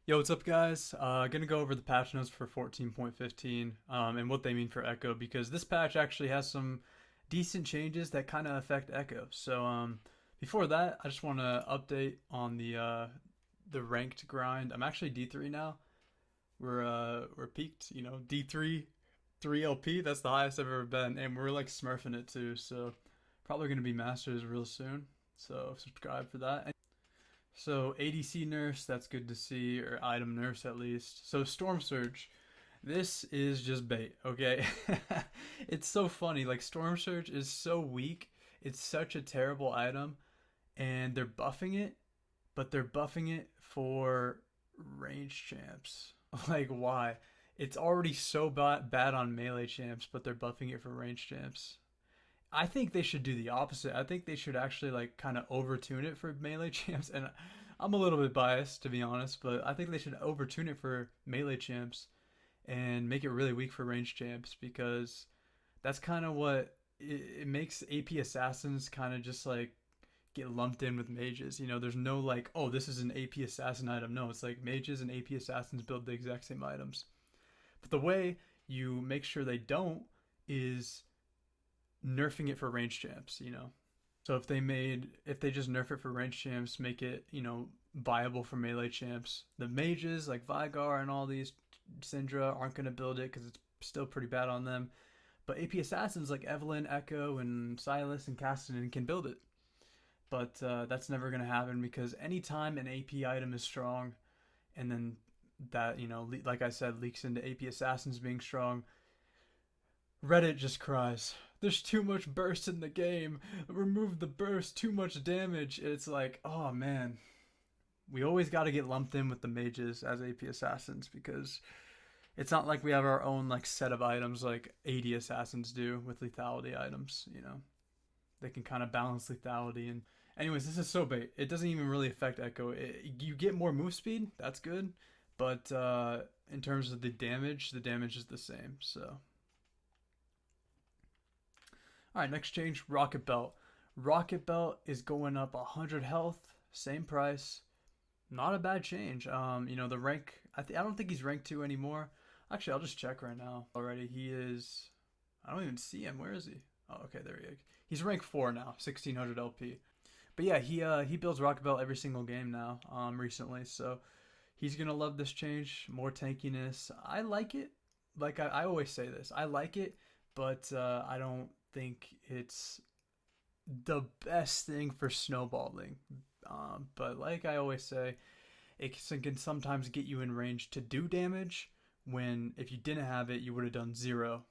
Yo, what's up, guys? Gonna go over the patch notes for 14.15 and what they mean for Ekko because this patch actually has some decent changes that kind of affect Ekko. Before that, I just want to update on the ranked grind. I'm actually D3 now. We're peaked, D3, 3 LP. That's the highest I've ever been, and we're like smurfing it too. So probably gonna be masters real soon. So subscribe for that. So ADC nurse, that's good to see, or item nurse at least. So Storm Surge, this is just bait, okay? It's so funny. Like Storm Surge is so weak. It's such a terrible item, and they're buffing it, but they're buffing it for range champs. Like why? It's already so bad on melee champs, but they're buffing it for range champs. I think they should do the opposite. I think they should actually like kind of overtune it for melee champs. And I'm a little bit biased to be honest, but I think they should overtune it for melee champs and make it really weak for range champs because that's kind of what it makes AP assassins kind of just like get lumped in with mages. There's no like, oh, this is an AP assassin item. No, it's like mages and AP assassins build the exact same items. But the way you make sure they don't is nerfing it for range champs. So if they just nerf it for range champs, make it, viable for melee champs. The mages like Vigar and all these Syndra aren't going to build it because it's still pretty bad on them. But AP assassins like Evelynn, Ekko, and Silas and Cassidy can build it. But that's never going to happen because anytime an AP item is strong, and then that like I said, leaks into AP assassins being strong, Reddit just cries. There's too much burst in the game. Remove the burst. Too much damage. It's like, oh man, we always got to get lumped in with the mages as AP assassins because it's not like we have our own like set of items like AD assassins do with lethality items. They can kind of balance lethality. And anyways, this is so bait. It doesn't even really affect Ekko. You get more move speed. That's good, but in terms of the damage is the same. So all right, next change, Rocket Belt. Rocket Belt is going up 100 health, same price. Not a bad change. The rank. I don't think he's rank 2 anymore. Actually, I'll just check right now. Already, he is. I don't even see him. Where is he? Oh, okay, there he is. He's rank 4 now, 1600 LP. But yeah, he builds Rocket Belt every single game now. Recently, so he's gonna love this change. More tankiness. I like it. Like I always say this. I like it, but I don't think it's the best thing for snowballing. But like I always say, it can sometimes get you in range to do damage when if you didn't have it, you would have done 0.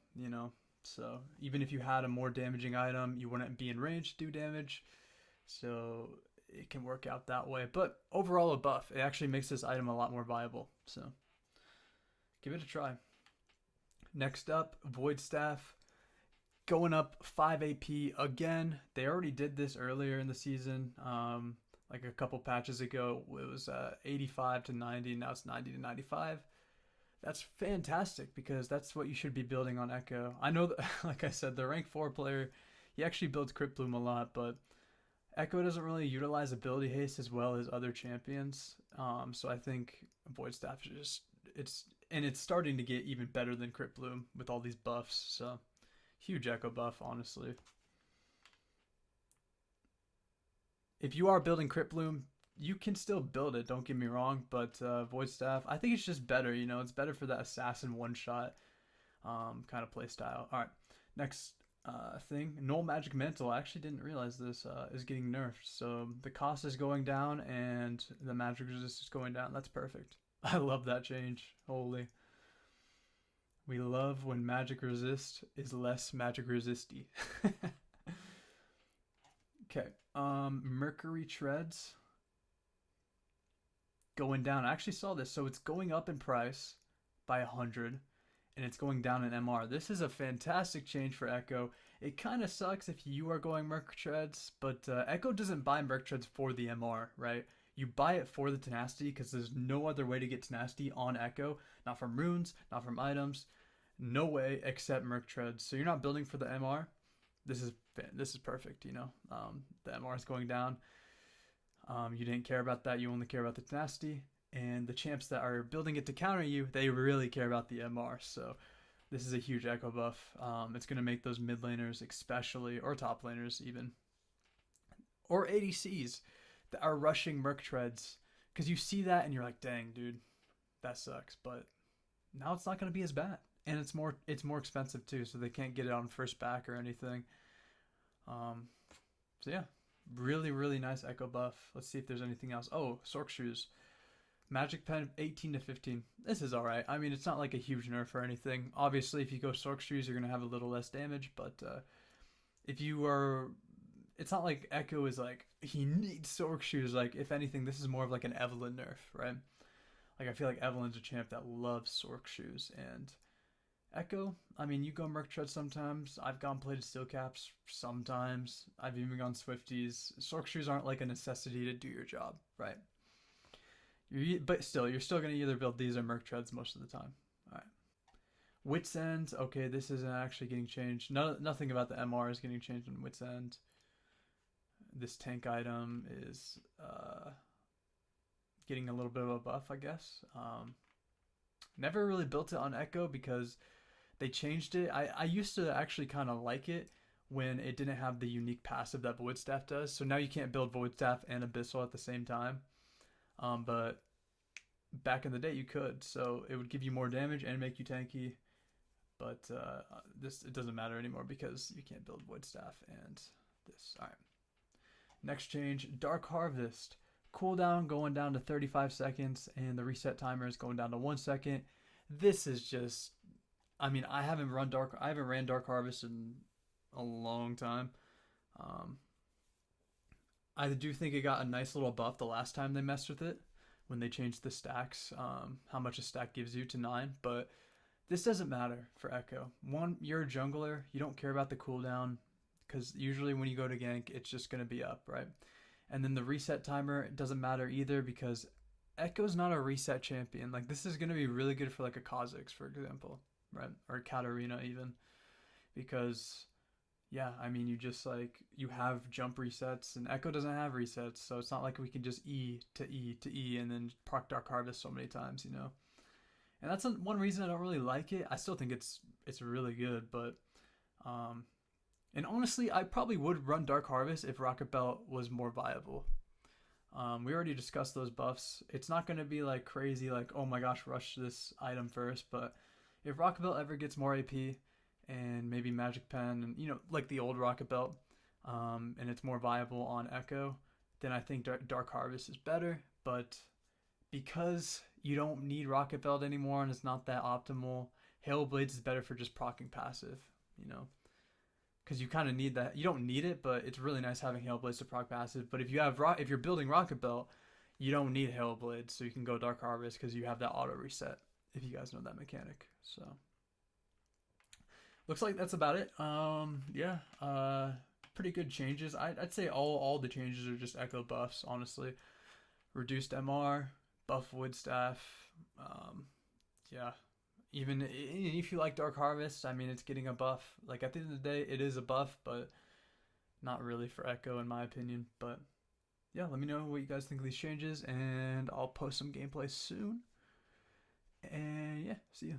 So even if you had a more damaging item, you wouldn't be in range to do damage. So it can work out that way. But overall, a buff. It actually makes this item a lot more viable. So give it a try. Next up, Void Staff going up 5 AP again. They already did this earlier in the season, like a couple patches ago. It was 85 to 90, now it's 90 to 95. That's fantastic because that's what you should be building on Ekko. I know that, like I said, the rank 4 player, he actually builds Crypt Bloom a lot, but Ekko doesn't really utilize ability haste as well as other champions. So I think Void Staff is just it's starting to get even better than Crypt Bloom with all these buffs. So huge Ekko buff, honestly. If you are building Crypt Bloom, you can still build it. Don't get me wrong, but Void Staff, I think it's just better. It's better for that assassin one shot kind of play style. All right, next thing, Null Magic Mantle. I actually didn't realize this is getting nerfed. So the cost is going down and the magic resist is going down. That's perfect. I love that change. Holy. We love when magic resist is less magic resisty. Okay. Mercury treads going down. I actually saw this. So it's going up in price by 100 and it's going down in MR. This is a fantastic change for Ekko. It kind of sucks if you are going Merc treads, but Ekko doesn't buy Merc treads for the MR, right? You buy it for the tenacity because there's no other way to get tenacity on Ekko. Not from runes, not from items. No way except Merc treads. So you're not building for the MR. This is perfect. The MR is going down. You didn't care about that. You only care about the tenacity, And the champs that are building it to counter you, they really care about the MR. So this is a huge Ekko buff. It's going to make those mid laners especially, or top laners even, or ADCs that are rushing Merc Treads. Because you see that and you're like, dang, dude, that sucks. But now it's not going to be as bad. And it's more expensive too, so they can't get it on first back or anything. So yeah, really, really nice Ekko buff. Let's see if there's anything else. Oh, Sork Shoes. Magic Pen 18 to 15. This is alright. I mean, it's not like a huge nerf or anything. Obviously, if you go Sork Shoes, you're going to have a little less damage, but if you are... It's not like Ekko is like, he needs Sork Shoes. Like, if anything, this is more of like an Evelyn nerf, right? Like, I feel like Evelyn's a champ that loves Sork Shoes, and Ekko, I mean, you go Merc Tread sometimes. I've gone plated Steel Caps sometimes. I've even gone Swifties. Sork Shoes aren't like a necessity to do your job, right? But still, you're still going to either build these or Merc Treads most of the time. All right. Wits End, okay, this isn't actually getting changed. Nothing about the MR is getting changed in Wits End. This tank item is getting a little bit of a buff, I guess. Never really built it on Ekko because they changed it. I used to actually kind of like it when it didn't have the unique passive that Void Staff does. So now you can't build Void Staff and Abyssal at the same time. But back in the day you could, so it would give you more damage and make you tanky. But it doesn't matter anymore because you can't build Void Staff and this. All right. Next change, Dark Harvest. Cooldown going down to 35 seconds, and the reset timer is going down to 1 second. This is just, I mean, I haven't ran Dark Harvest in a long time. I do think it got a nice little buff the last time they messed with it, when they changed the stacks, how much a stack gives you to 9, but this doesn't matter for Ekko. One, you're a jungler, you don't care about the cooldown, because usually when you go to gank, it's just going to be up, right? And then the reset timer, it doesn't matter either, because Ekko's not a reset champion. Like, this is going to be really good for like a Kha'Zix, for example, right? Or Katarina even, because yeah, I mean, you have jump resets, and Ekko doesn't have resets, so it's not like we can just E to E to E and then proc Dark Harvest so many times, you know? And that's one reason I don't really like it. I still think it's really good, but and honestly, I probably would run Dark Harvest if Rocket Belt was more viable. We already discussed those buffs. It's not going to be like crazy, like, oh my gosh, rush this item first, but if Rocket Belt ever gets more AP, and maybe Magic Pen, and you know, like the old Rocket Belt, and it's more viable on Ekko, then I think Dark Harvest is better. But because you don't need Rocket Belt anymore and it's not that optimal, Hail Blades is better for just proccing passive, you know, because you kind of need that. You don't need it, but it's really nice having Hail Blades to proc passive. But if you're building Rocket Belt, you don't need Hail Blades, so you can go Dark Harvest because you have that auto reset, if you guys know that mechanic. So looks like that's about it. Yeah, pretty good changes. I'd say all the changes are just Ekko buffs, honestly. Reduced MR, buff Wood Staff. Yeah, even if you like Dark Harvest, I mean, it's getting a buff. Like, at the end of the day, it is a buff, but not really for Ekko, in my opinion. But yeah, let me know what you guys think of these changes, and I'll post some gameplay soon. And yeah, see ya.